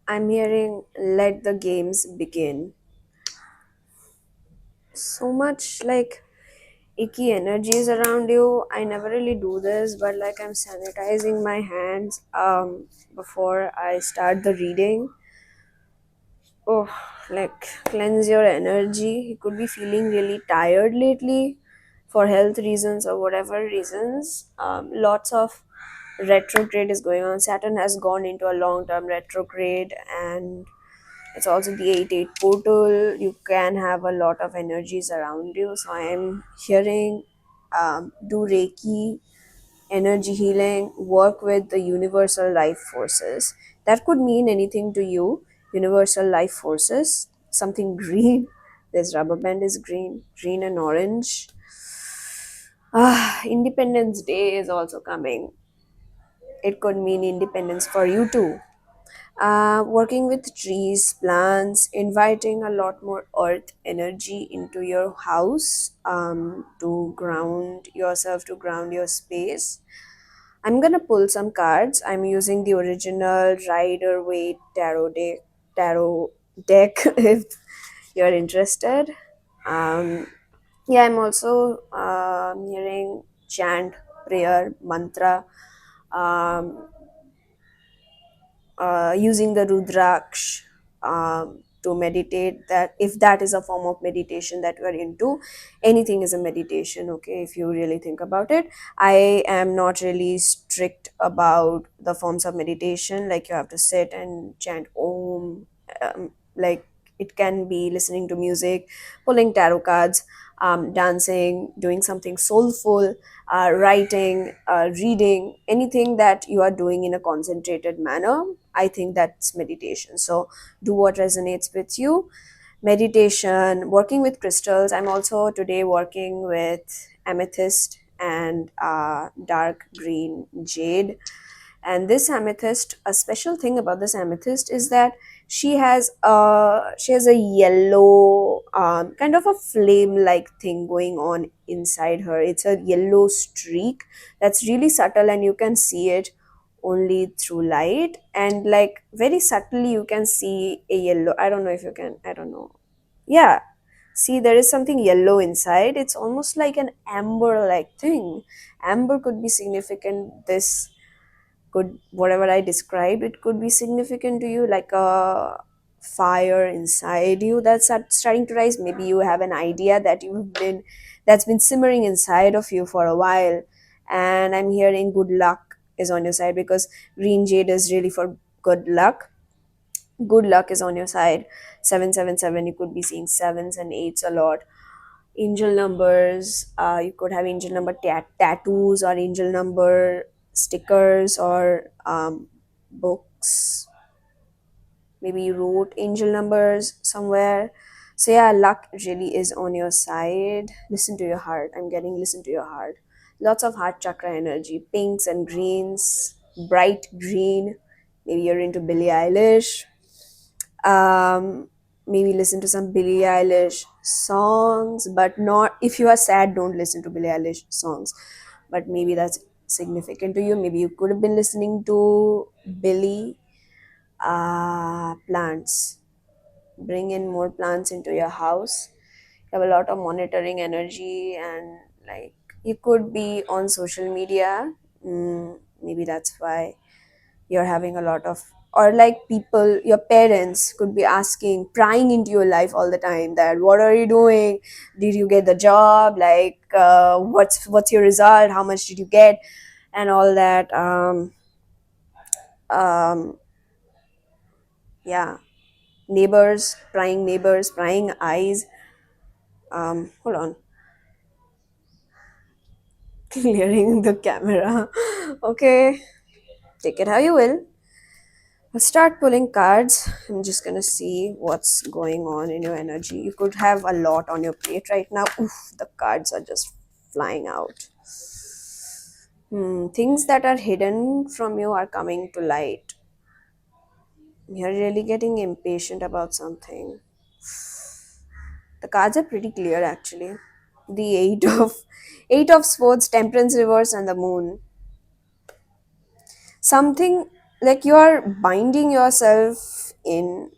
I'm hearing let the games begin. So much like icky energies around you. I never really do this, but like I'm sanitizing my hands before I start the reading. Oh, like cleanse your energy. You could be feeling really tired lately for health reasons or whatever reasons. Lots of retrograde is going on. Saturn has gone into a long term retrograde, and it's also the 8-8 portal. You can have a lot of energies around you. So I am hearing do Reiki, energy healing, work with the universal life forces. That could mean anything to you. Universal life forces, something green. This rubber band is green, green and orange. Independence Day is also coming. It could mean independence for you too. Working with trees, plants, inviting a lot more earth energy into your house to ground yourself, to ground your space. I'm gonna pull some cards. I'm using the original Rider Waite tarot deck if you're interested. Um, yeah, I'm also hearing chant, prayer, mantra, um, using the Rudraksh to meditate. That if that is a form of meditation that you are into, anything is a meditation. Okay, if you really think about it, I am not really strict about the forms of meditation. Like you have to sit and chant Om. Like it can be listening to music, pulling tarot cards, dancing, doing something soulful, writing, reading, anything that you are doing in a concentrated manner. I think that's meditation. So do what resonates with you. Meditation, working with crystals. I'm also today working with amethyst and dark green jade. And this amethyst, a special thing about this amethyst is that she has a yellow kind of a flame like thing going on inside her. It's a yellow streak that's really subtle, and you can see it only through light, and like very subtly you can see a yellow. I don't know if you can, I don't know. Yeah, see, there is something yellow inside. It's almost like an amber like thing. Amber could be significant. This could, whatever I described, it could be significant to you, like a fire inside you that's starting to rise. Maybe you have an idea that's been simmering inside of you for a while. And I'm hearing good luck is on your side, because green jade is really for good luck. Good luck is on your side. 777, you could be seeing sevens and eights a lot. Angel numbers, you could have angel number tattoos, or angel number stickers, or books. Maybe you wrote angel numbers somewhere. So yeah, luck really is on your side. Listen to your heart. I'm getting listen to your heart. Lots of heart chakra energy, pinks and greens, bright green. Maybe you're into Billie Eilish. um Maybe listen to some Billie Eilish songs, but not, if you are sad, don't listen to Billie Eilish songs. But maybe that's significant to you. Maybe you could have been listening to Billy. Plants, bring in more plants into your house. You have a lot of monitoring energy, and like you could be on social media. Maybe that's why you're having a lot of, or like people, your parents could be asking, prying into your life all the time, that what are you doing, did you get the job, like what's your result, how much did you get, and all that. Um yeah, neighbors, prying eyes. Hold on. Clearing the camera. Okay, take it how you will. I'll start pulling cards. I'm just gonna see what's going on in your energy. You could have a lot on your plate right now. Oof, the cards are just flying out. Things that are hidden from you are coming to light. You're really getting impatient about something. The cards are pretty clear actually. The eight of swords, temperance reverse, and the moon. Something. like you're binding yourself in.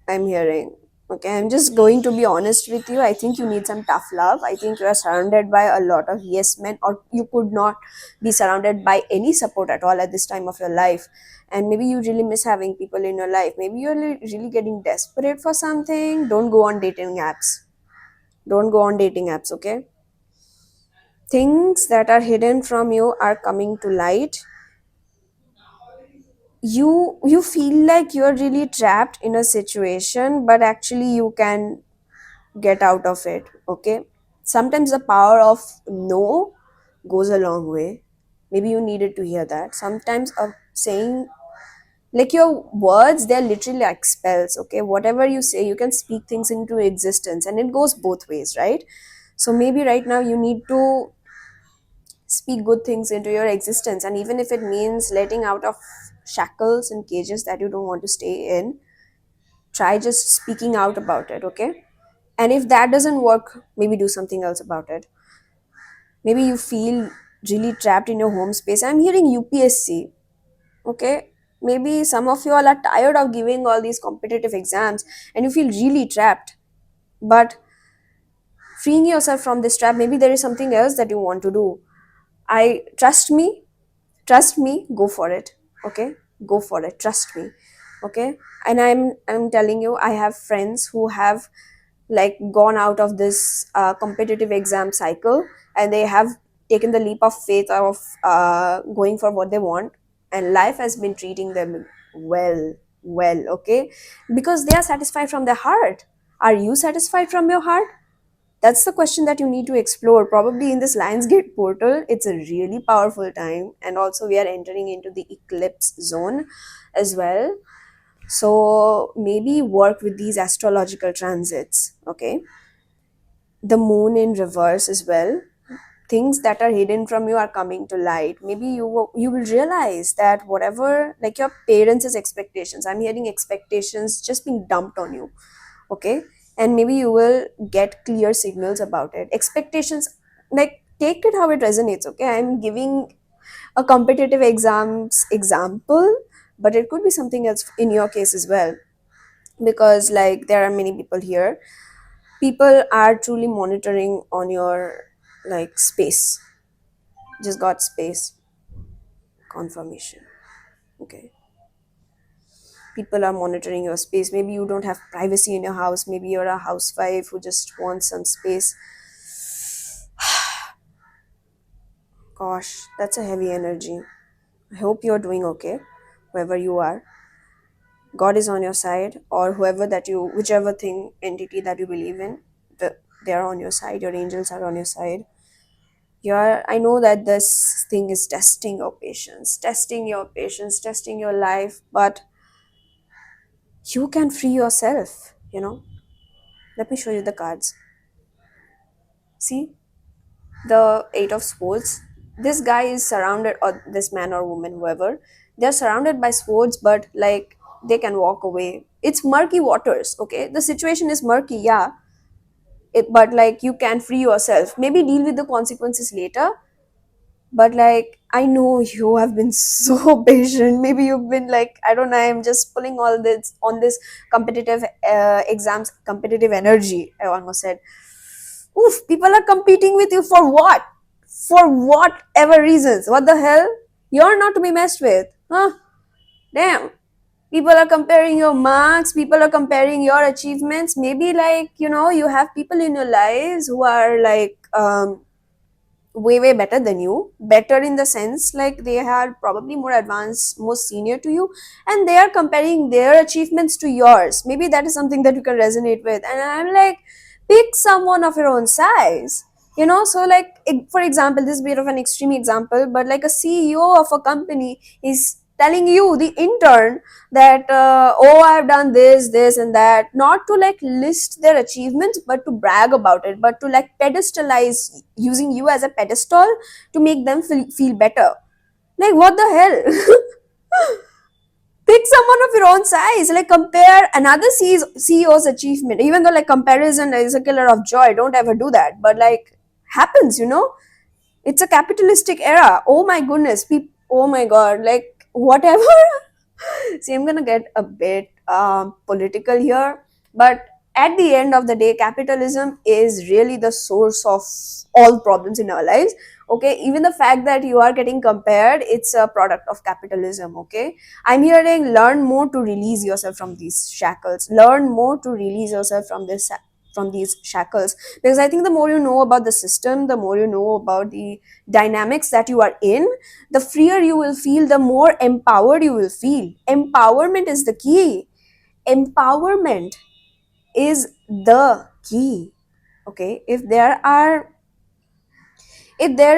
I'm hearing. Okay, I'm just going to be honest with you. I think you need some tough love. I think you are surrounded by a lot of yes men, or you could not be surrounded by any support at all at this time of your life. And maybe you really miss having people in your life. Maybe you're really getting desperate for something. Don't go on dating apps. Don't go on dating apps, okay? Things that are hidden from you are coming to light. You feel like you're really trapped in a situation, but actually you can get out of it, okay? Sometimes the power of no goes a long way. Maybe you needed to hear that. Sometimes of saying, like, your words, they're literally like spells, okay? Whatever you say, you can speak things into existence, and it goes both ways, right? So maybe right now you need to speak good things into your existence, and even if it means letting out of shackles and cages that you don't want to stay in, try just speaking out about it, okay? And if that doesn't work, maybe do something else about it. Maybe you feel really trapped in your home space. I'm hearing UPSC, okay? Maybe some of you all are tired of giving all these competitive exams and you feel really trapped. But freeing yourself from this trap, maybe there is something else that you want to do. I trust me, go for it, okay? Go for it, trust me, okay? And I'm telling you, I have friends who have like gone out of this competitive exam cycle, and they have taken the leap of faith of going for what they want, and life has been treating them well, okay? Because they are satisfied from their heart. Are you satisfied from your heart? That's the question that you need to explore. Probably in this Lionsgate portal, it's a really powerful time, and also we are entering into the eclipse zone as well. So maybe work with these astrological transits, okay? The moon in reverse as well. Things that are hidden from you are coming to light. Maybe you will realize that whatever, like your parents' expectations, I'm hearing expectations just being dumped on you, okay? And maybe you will get clear signals about it. Expectations, like, take it how it resonates, okay? I'm giving a competitive exams example, but it could be something else in your case as well, because like there are many people here. People are truly monitoring on your like space. Just got space confirmation, okay? People are monitoring your space. Maybe you don't have privacy in your house. Maybe you're a housewife who just wants some space. Gosh, that's a heavy energy. I hope you're doing okay, whoever you are. God is on your side, or whoever that you, whichever thing, entity that you believe in, they are on your side. Your angels are on your side. I know that this thing is testing your life, but you can free yourself. Let me show you the cards. See, the Eight of Swords. This guy is surrounded, or this man or woman, whoever, they're surrounded by swords, but like they can walk away. It's murky waters, okay? The situation is murky, yeah. But like you can free yourself. Maybe deal with the consequences later. But like I know you have been so patient. Maybe you've been like, I don't know, I'm just pulling all this on this competitive exams, competitive energy. I almost said, oof, people are competing with you for what? For whatever reasons. What the hell? You're not to be messed with. Huh? Damn. People are comparing your marks, people are comparing your achievements. Maybe like, you have people in your lives who are like way better than you. Better in the sense like they are probably more advanced, more senior to you, and they are comparing their achievements to yours. Maybe that is something that you can resonate with. And I'm like, pick someone of your own size. So like, for example, this is a bit of an extreme example, but like a CEO of a company is telling you, the intern, that oh, I've done this and that, not to like list their achievements, but to brag about it, but to like pedestalize, using you as a pedestal to make them feel better. Like, what the hell? Pick someone of your own size. Like, compare another CEO's achievement, even though like comparison is a killer of joy. Don't ever do that, but like, happens. It's a capitalistic era. Oh my goodness, oh my god, like, whatever. See, I'm gonna get a bit political here, but at the end of the day, capitalism is really the source of all problems in our lives. Okay, even the fact that you are getting compared, it's a product of capitalism. Okay, I'm hearing learn more to release yourself from these shackles. Learn more to release yourself from from these shackles, because I think the more you know about the system, the more you know about the dynamics that you are in, the freer you will feel, the more empowered you will feel. Empowerment is the key. Empowerment is the key. Okay, if there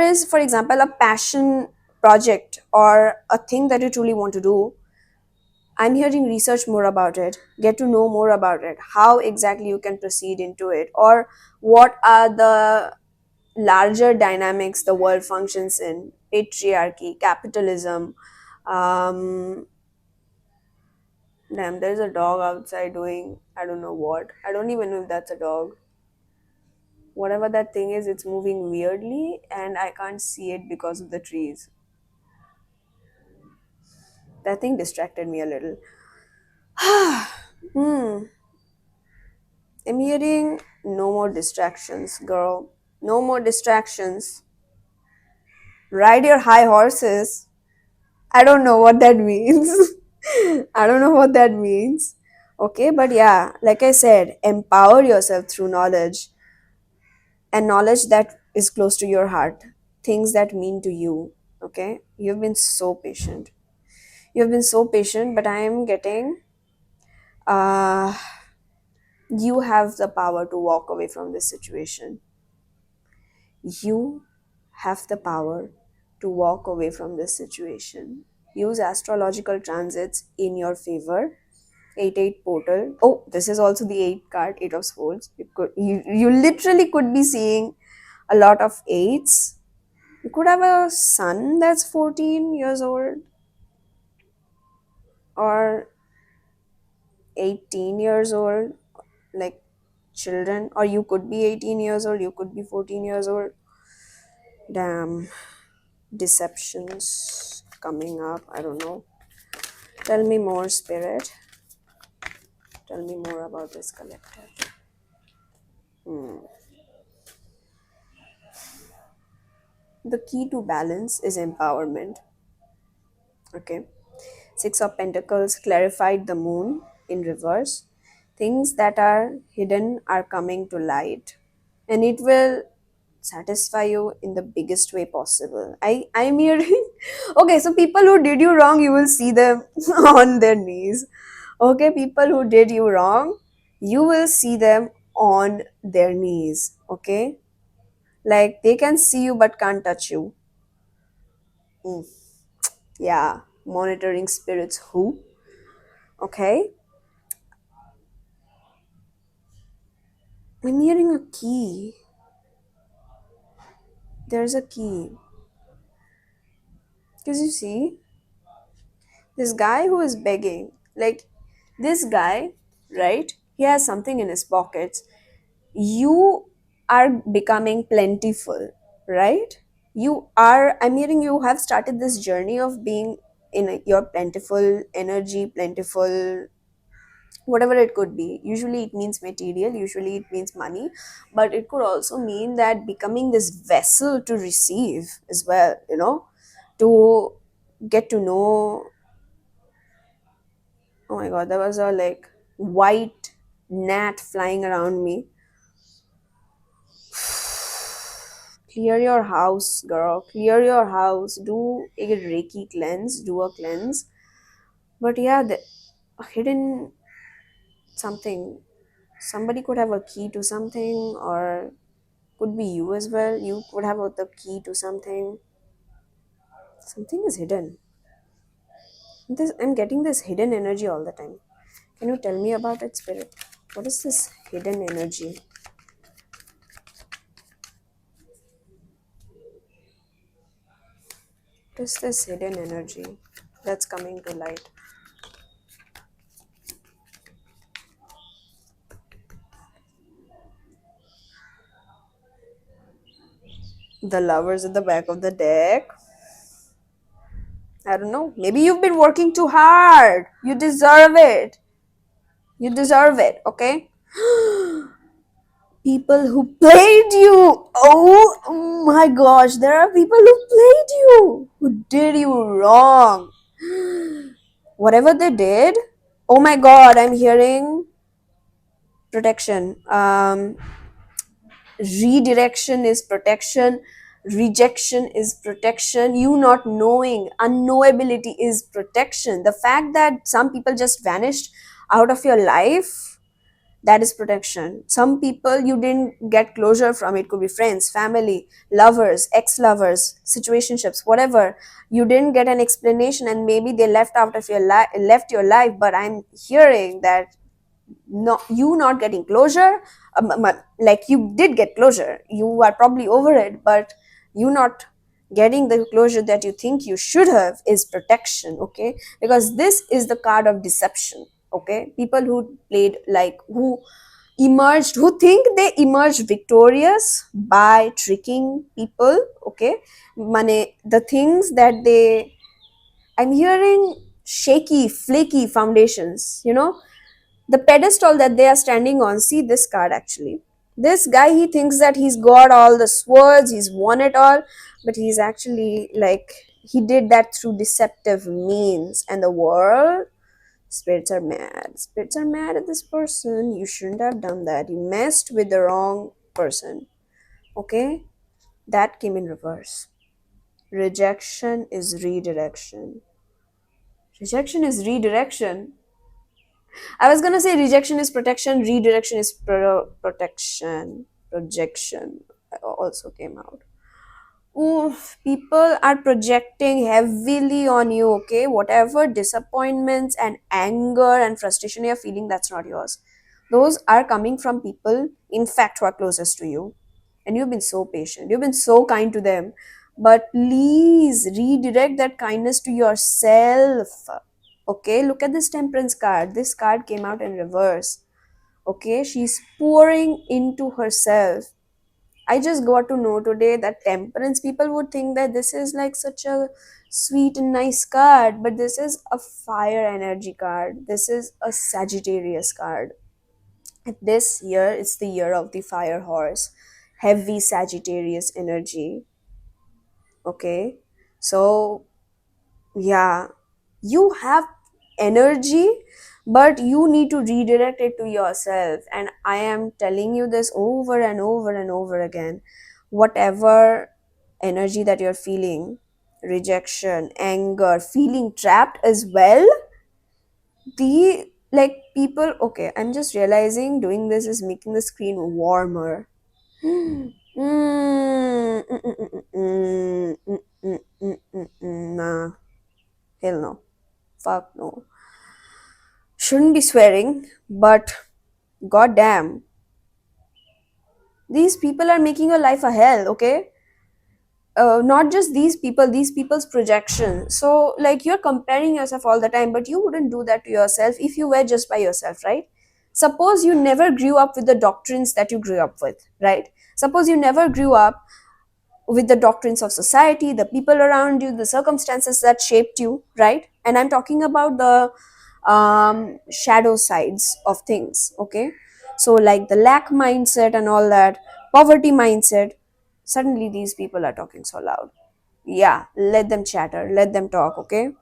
is, for example, a passion project or a thing that you truly want to do, I'm hearing research more about it, get to know more about it, how exactly you can proceed into it, or what are the larger dynamics the world functions in: patriarchy, capitalism. Um damn, there's a dog outside doing I don't know what. I don't even know if that's a dog. Whatever that thing is, it's moving weirdly and I can't see it because of the trees. That thing distracted me a little. Hmm. I'm hearing no more distractions, girl. No more distractions. Ride your high horses. I don't know what that means. I don't know what that means. Okay, but yeah, like I said, empower yourself through knowledge, and knowledge that is close to your heart, things that mean to you. Okay, you've been so patient. You've been so patient, but I am getting, uh, you have the power to walk away from this situation. You have the power to walk away from this situation. Use astrological transits in your favor. 8-8 portal. Oh, this is also the 8 card, 8 of swords. You literally could be seeing a lot of eights. You could have a son that's 14 years old or 18 years old, like children, or you could be 18 years old, you could be 14 years old. Damn, deceptions coming up. I don't know. Tell me more, spirit. Tell me more about this collective. Hmm. The key to balance is empowerment. Okay. Six of Pentacles clarified the moon in reverse. Things that are hidden are coming to light, and it will satisfy you in the biggest way possible. I'm hearing okay, so people who did you wrong, you will see them on their knees. Okay, people who did you wrong, you will see them on their knees. Okay, like they can see you but can't touch you. Mm, yeah, monitoring spirits who. Okay, I'm hearing a key. There's a key. Because you see, this guy who is begging, like this guy, right? He has something in his pockets. You are becoming plentiful, right? I'm hearing you have started this journey of being in your plentiful energy, plentiful, whatever it could be. Usually it means material, usually it means money, but it could also mean that becoming this vessel to receive as well, to get to know. Oh my god, there was a like white gnat flying around me. Clear your house, girl. Clear your house. Do a Reiki cleanse. Do a cleanse. But yeah, a hidden something. Somebody could have a key to something, or could be you as well. You could have the key to something. Something is hidden. I'm getting this hidden energy all the time. Can you tell me about it, spirit? What is this hidden energy? What is this hidden energy that's coming to light? The lovers at the back of the deck. I don't know. Maybe you've been working too hard. You deserve it. You deserve it, okay? People who played you. Oh my gosh, there are people who played you, who did you wrong. Whatever they did, oh my god, I'm hearing protection. Redirection is protection, rejection is protection, you not knowing, unknowability is protection. The fact that some people just vanished out of your life, that is protection. Some people you didn't get closure from, it could be friends, family, lovers, ex-lovers, situationships, whatever. You didn't get an explanation and maybe they left out of your life, left your life, but I'm hearing that no, you not getting closure, like you did get closure, you are probably over it, but you not getting the closure that you think you should have is protection, okay? Because this is the card of deception, okay? People who played, like who emerged, who think they emerged victorious by tricking people, okay? Money, the things that they, I'm hearing shaky, flaky foundations, the pedestal that they are standing on. See this card actually. This guy, he thinks that he's got all the swords, he's won it all, but he's actually like, he did that through deceptive means. And the world, spirits are mad. Spirits are mad at this person. You shouldn't have done that. You messed with the wrong person. Okay? That came in reverse. Rejection is redirection. Rejection is redirection. I was gonna say rejection is protection, redirection is protection. Projection also came out. Oof, people are projecting heavily on you, okay? Whatever disappointments and anger and frustration you're feeling, that's not yours. Those are coming from people, in fact, who are closest to you. And you've been so patient, you've been so kind to them. But please redirect that kindness to yourself. Okay, look at this temperance card. This card came out in reverse. Okay, she's pouring into herself. I just got to know today that temperance, people would think that this is like such a sweet and nice card, but this is a fire energy card. This is a Sagittarius card. This year, it's the year of the fire horse, heavy Sagittarius energy. Okay, so yeah, you have energy, but you need to redirect it to yourself. And I am telling you this over and over and over again. Whatever energy that you're feeling, rejection, anger, feeling trapped as well, the like people, okay, I'm just realizing doing this is making the screen warmer. Nah, hell no. Fuck no. Shouldn't be swearing, but goddamn, these people are making your life a hell, okay? Not just these people, these people's projection. So, like, you're comparing yourself all the time, but you wouldn't do that to yourself if you were just by yourself, right? Suppose you never grew up with the doctrines that you grew up with, right? Suppose you never grew up with the doctrines of society, the people around you, the circumstances that shaped you, right? And I'm talking about the shadow sides of things, okay? So, like the lack mindset and all that, poverty mindset. Suddenly, these people are talking so loud. Yeah, let them chatter, let them talk, okay?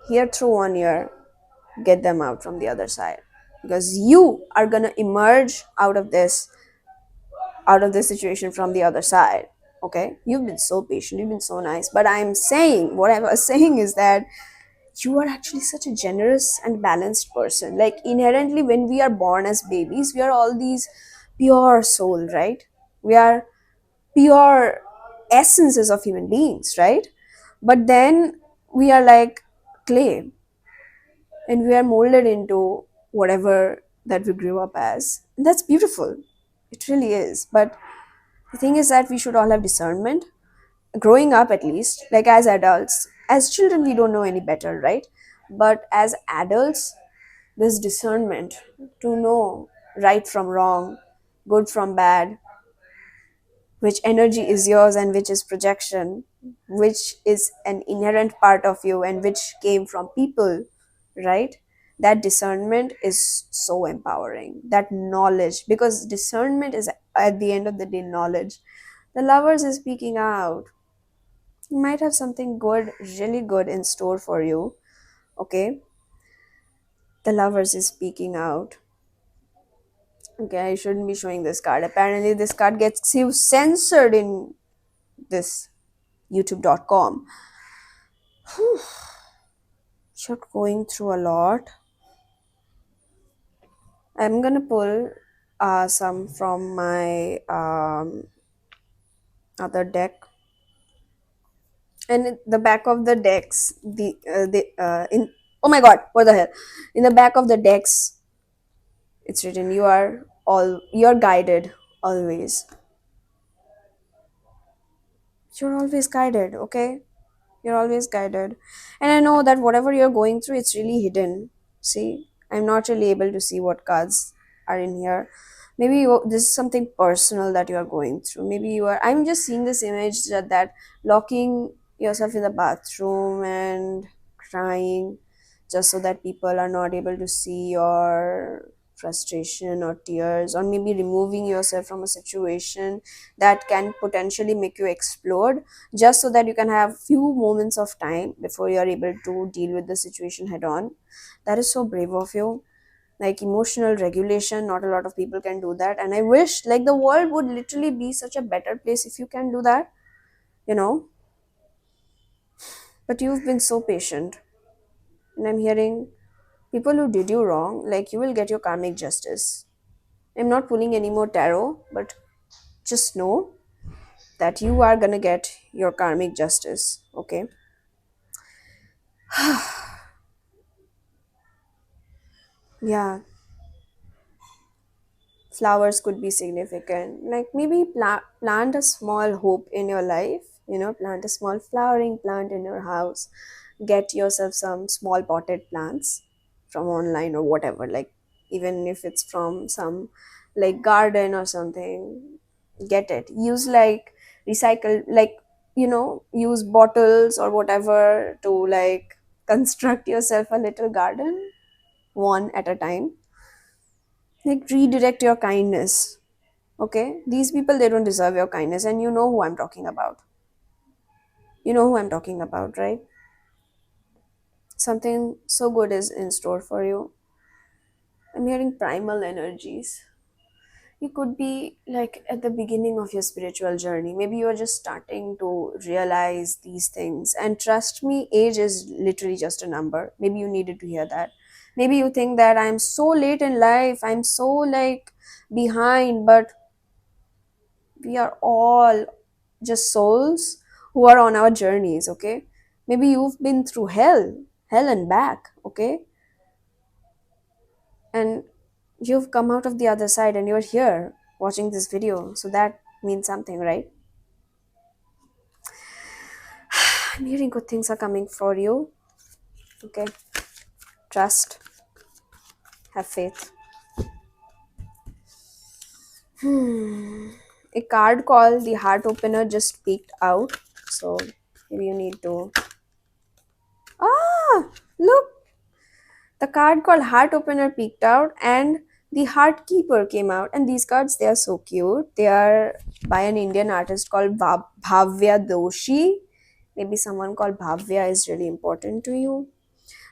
Here through one ear, get them out from the other side. Because you are gonna emerge out of this situation from the other side. Okay, you've been so patient, you've been so nice, but I'm saying, what I was saying is that you are actually such a generous and balanced person. Like, inherently, when we are born as babies, we are all these pure soul, right? We are pure essences of human beings, right? But then we are like clay, and we are molded into whatever that we grew up as. And that's beautiful, it really is. But the thing is that we should all have discernment. Growing up, at least, like as adults, as children, we don't know any better, right? But as adults, this discernment to know right from wrong, good from bad, which energy is yours and which is projection. which is an inherent part of you and which came from people, right? That discernment is so empowering. That knowledge, because discernment is at the end of the day knowledge. The lovers is speaking out. You might have something good, really good in store for you. Okay, the lovers is speaking out. Okay, I shouldn't be showing this card. Apparently, this card gets you censored in this youtube.com. You're going through a lot. I'm gonna pull some from my other deck, and in the back of the decks, the in oh my god, what the hell? In the back of the decks, it's written, you're guided always. You're always guided. Okay, you're always guided, and I know that whatever you're going through, it's really hidden. See, I'm not really able to see what cards are in here. Maybe this is something personal that you are going through. Maybe you are, I'm just seeing this image that locking yourself in the bathroom and crying just so that people are not able to see your frustration or tears, or maybe removing yourself from a situation that can potentially make you explode, just so that you can have few moments of time before you are able to deal with the situation head on. That is so brave of you. Like emotional regulation, not a lot of people can do that, and I wish like the world would literally be such a better place if you can do that, you know. But you've been so patient, and I'm hearing people who did you wrong, like you will get your karmic justice. I'm not pulling any more tarot, but just know that you are gonna get your karmic justice. Okay, yeah. Flowers could be significant, like maybe plant a small hope in your life, plant a small flowering plant in your house. Get yourself some small potted plants from online or whatever, like even if it's from some like garden or something. Get it, use like recycle, like use bottles or whatever to like construct yourself a little garden, one at a time. Like redirect your kindness. Okay, these people, they don't deserve your kindness, and you know who I'm talking about. You know who I'm talking about, right? Something so good is in store for you. I'm hearing primal energies. You could be like at the beginning of your spiritual journey. Maybe you're just starting to realize these things, and trust me, age is literally just a number. Maybe you needed to hear that. Maybe you think that I'm so late in life, I'm so like behind, but we are all just souls who are on our journeys. Okay, maybe you've been through hell and back. Okay, and you've come out of the other side and you're here watching this video, so that means something, right? I'm hearing good things are coming for you. Okay, trust, have faith. A card called the heart opener just peeked out, so maybe you need to, ah, look, the card called Heart Opener peeked out, and the Heart Keeper came out. And these cards, they are so cute. They are by an Indian artist called Bhavya Doshi. Maybe someone called Bhavya is really important to you.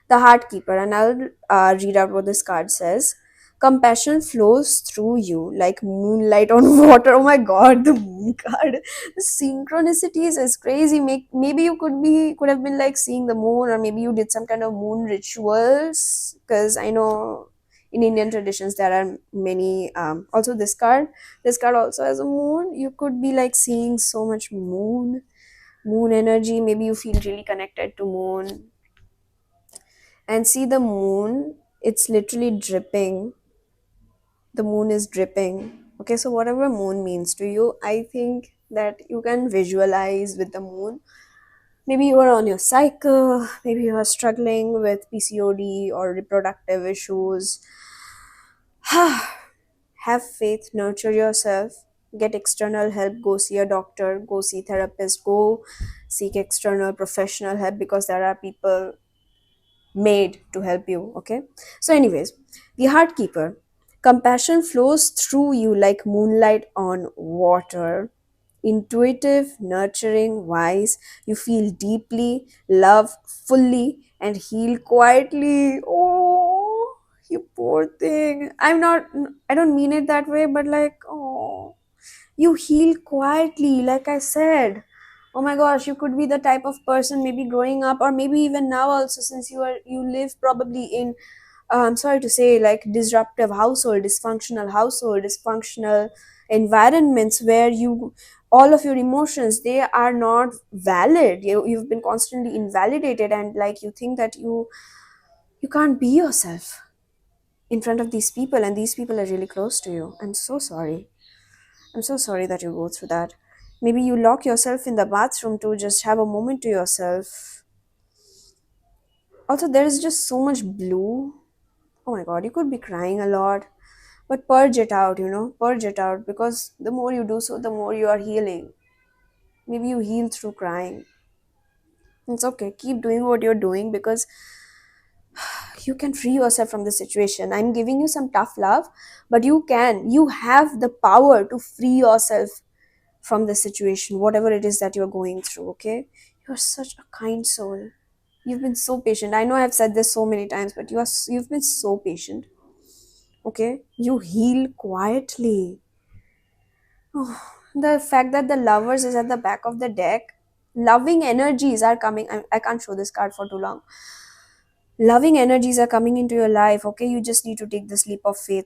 The Heart Keeper, and I'll read out what this card says. Compassion flows through you like moonlight on water. Oh my god, the moon card. The synchronicities is crazy. Maybe you could have been like seeing the moon, or maybe you did some kind of moon rituals. Because I know in Indian traditions there are many. Also, this card also has a moon. You could be like seeing so much moon energy. Maybe you feel really connected to moon, and see the moon, it's literally dripping. The moon is dripping. Okay, so whatever moon means to you, I think that you can visualize with the moon. Maybe you are on your cycle, maybe you are struggling with PCOD or reproductive issues. Have faith, nurture yourself. get external help, go see a doctor, go see therapist, go seek external professional help, because there are people made to help you. Okay, so anyways, the heart keeper. Compassion flows through you like moonlight on water. Intuitive, nurturing, wise, you feel deeply, love fully, and heal quietly. Oh, you poor thing. I don't mean it that way, but like, oh, you heal quietly, like I said. Oh my gosh, you could be the type of person, maybe growing up, or maybe even now also, since you live probably in, I'm sorry to say, like disruptive household, dysfunctional household, dysfunctional environments where you, all of your emotions, they are not valid. You've been constantly invalidated, and like you think that you can't be yourself in front of these people, and these people are really close to you. I'm so sorry. I'm so sorry that you go through that. Maybe you lock yourself in the bathroom to just have a moment to yourself. Also, there is just so much blue. Oh my god, you could be crying a lot. But purge it out, purge it out, because the more you do so, the more you are healing. Maybe you heal through crying. It's okay. Keep doing what you're doing, because you can free yourself from the situation. I'm giving you some tough love, but you have the power to free yourself from the situation, whatever it is that you're going through. Okay, you're such a kind soul. You've been so patient. I know I've said this so many times, but you've been so patient. Okay, you heal quietly. Oh, the fact that the lovers is at the back of the deck, loving energies are coming. I can't show this card for too long. Loving energies are coming into your life. Okay, you just need to take this leap of faith.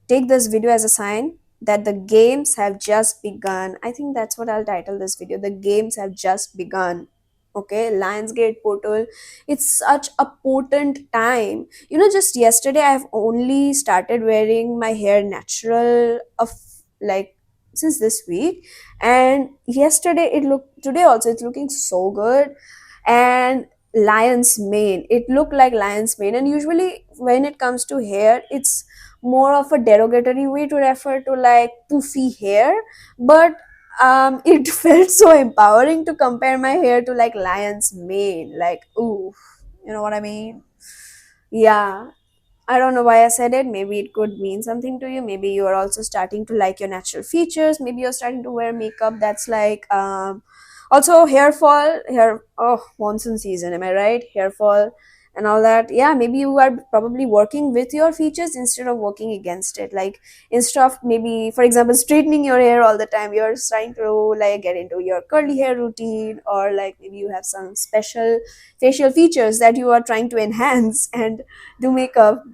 Take this video as a sign that the games have just begun. I think that's what I'll title this video. The games have just begun. Okay, Lionsgate portal. It's such a potent time. Just yesterday I've only started wearing my hair natural of, like, since this week, and yesterday it looked, today also it's looking so good. And lion's mane, it looked like lion's mane. And usually when it comes to hair, it's more of a derogatory way to refer to like poofy hair, but it felt so empowering to compare my hair to like lion's mane, like, ooh, you know what I mean? Yeah, I don't know why I said it. Maybe it could mean something to you. Maybe you are also starting to like your natural features. Maybe you're starting to wear makeup that's like, also hair fall, hair, oh, monsoon season, am I right? Hair fall and all that. Yeah, maybe you are probably working with your features instead of working against it. Like, instead of, maybe for example, straightening your hair all the time, you're trying to like get into your curly hair routine, or like maybe you have some special facial features that you are trying to enhance and do makeup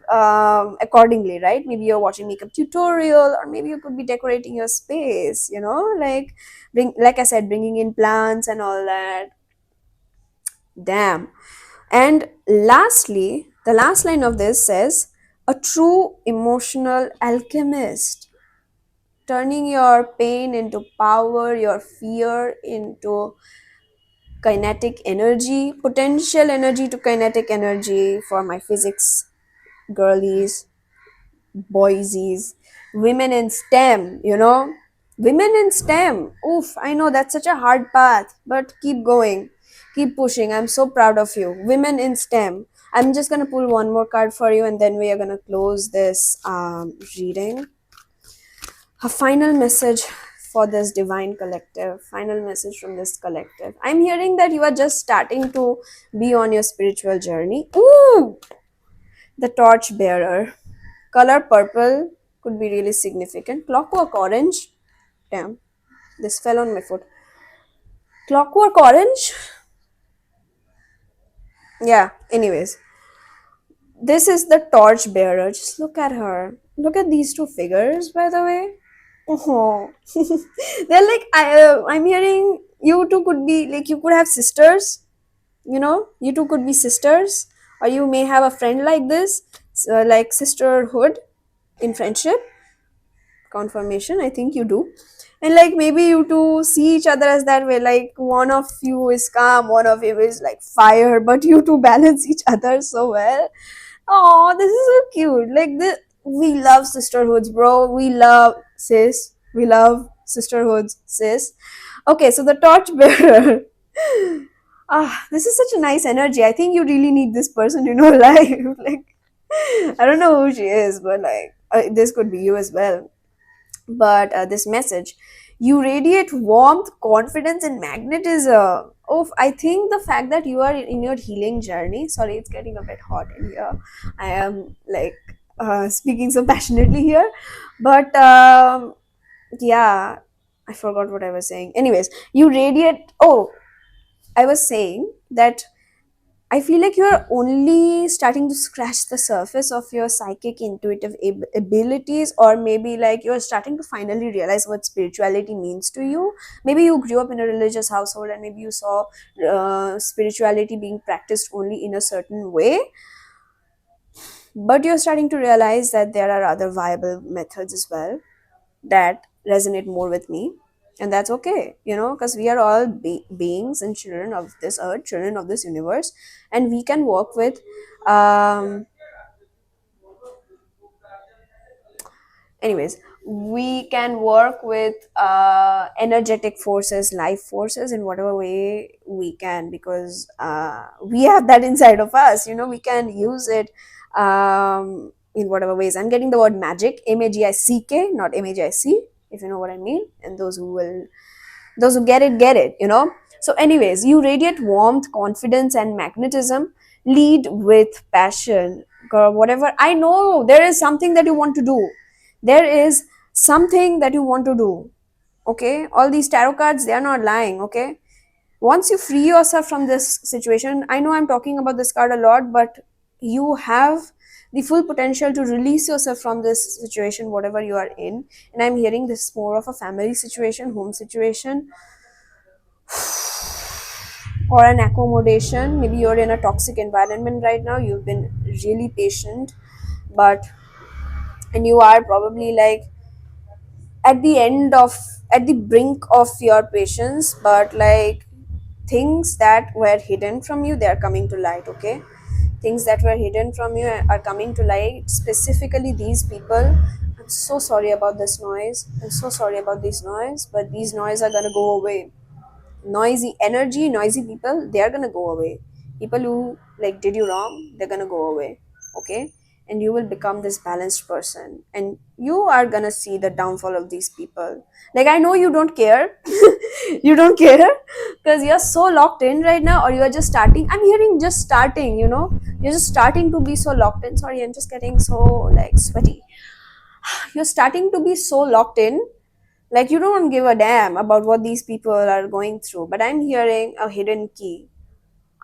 accordingly, right? Maybe you're watching makeup tutorial, or maybe you could be decorating your space, like like I said, bringing in plants and all that. Damn. And lastly, the last line of this says, a true emotional alchemist, turning your pain into power, your fear into kinetic energy, potential energy to kinetic energy, for my physics girlies, boysies, women in STEM, women in STEM. Oof, I know that's such a hard path, but keep going, keep pushing. I'm so proud of you. Women in STEM. I'm just gonna pull one more card for you, and then we are gonna close this reading. A final message for this divine collective. Final message from this collective. I'm hearing that you are just starting to be on your spiritual journey. Ooh, the torch bearer. Color purple could be really significant. Clockwork orange. Damn, this fell on my foot. Clockwork orange? Yeah, anyways. This is the torch bearer. Just look at her. Look at these two figures, by the way. Oh, they're like, I'm hearing you two could be like, you could have sisters. You two could be sisters, or you may have a friend like this, like sisterhood in friendship. Confirmation, I think you do. And like, maybe you two see each other as that way, like one of you is calm, one of you is like fire, but you two balance each other so well. Oh, this is so cute. Like, we love sisterhoods, bro. We love sis, we love sisterhood, sis. Okay, so the torchbearer. This is such a nice energy. I think you really need this person in your life. Like, I don't know who she is, but like, this could be you as well. But this message, you radiate warmth, confidence, and magnetism. Oh, I think the fact that you are in your healing journey. Sorry, it's getting a bit hot in here. I am like speaking so passionately here, but yeah, I forgot what I was saying. Anyways, you radiate. Oh, I was saying that I feel like you're only starting to scratch the surface of your psychic intuitive abilities, or maybe like you're starting to finally realize what spirituality means to you. Maybe you grew up in a religious household and maybe you saw spirituality being practiced only in a certain way, but you're starting to realize that there are other viable methods as well that resonate more with me. And that's okay, because we are all beings and children of this earth, children of this universe, and we can work with um anyways, we can work with energetic forces, life forces, in whatever way we can, because we have that inside of us. We can use it in whatever ways. I'm getting the word magic, magick, not magic, if you know what I mean, and those who get it, so anyways, you radiate warmth, confidence, and magnetism. Lead with passion. Girl, whatever, I know there is something that you want to do. There is something that you want to do. Okay, all these tarot cards, they are not lying. Okay, once you free yourself from this situation, I know I'm talking about this card a lot, but you have the full potential to release yourself from this situation, whatever you are in. And I'm hearing this more of a family situation, home situation, or an accommodation. Maybe you're in a toxic environment right now. You've been really patient, but and you are probably like at the end of at the brink of your patience, but like things that were hidden from you, they are coming to light. Okay, things that were hidden from you are coming to light, specifically these people. I'm so sorry about this noise, I'm so sorry about this noise, but these noise are gonna go away. Noisy energy, noisy people, they are gonna go away. People who like did you wrong, they're gonna go away. Okay, and you will become this balanced person, and you are gonna see the downfall of these people. Like, I know you don't care. You don't care because you're so locked in right now, or you are just starting. I'm hearing just starting, you're just starting to be so locked in. Sorry, I'm just getting so like sweaty. You're starting to be so locked in, like you don't give a damn about what these people are going through. But I'm hearing a hidden key,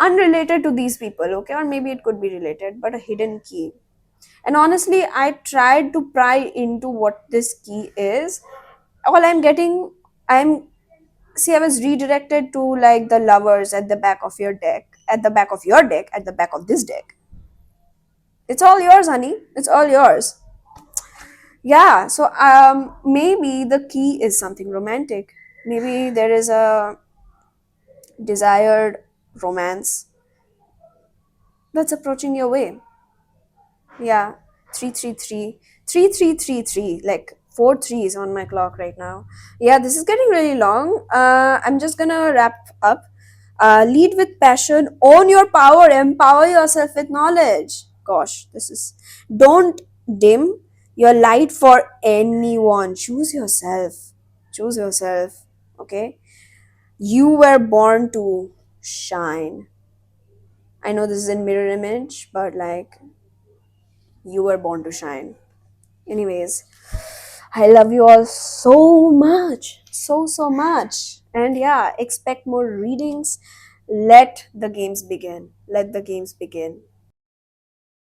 unrelated to these people, okay? Or maybe it could be related, but a hidden key. And honestly, I tried to pry into what this key is. All I'm getting, I'm see, I was redirected to like the lovers at the back of your deck, at the back of your deck, at the back of this deck. It's all yours, honey. It's all yours. Yeah, so maybe the key is something romantic. Maybe there is a desired romance that's approaching your way. Yeah, 333, 3333, like four threes on my clock right now. Yeah, this is getting really long. I'm just gonna wrap up. Lead with passion, own your power, empower yourself with knowledge. Gosh, this is. Don't dim your light for anyone. Choose yourself. Choose yourself. Okay? You were born to shine. I know this is in mirror image, but like, you were born to shine. Anyways, I love you all so much. So, so much. And yeah, expect more readings. Let the games begin. Let the games begin.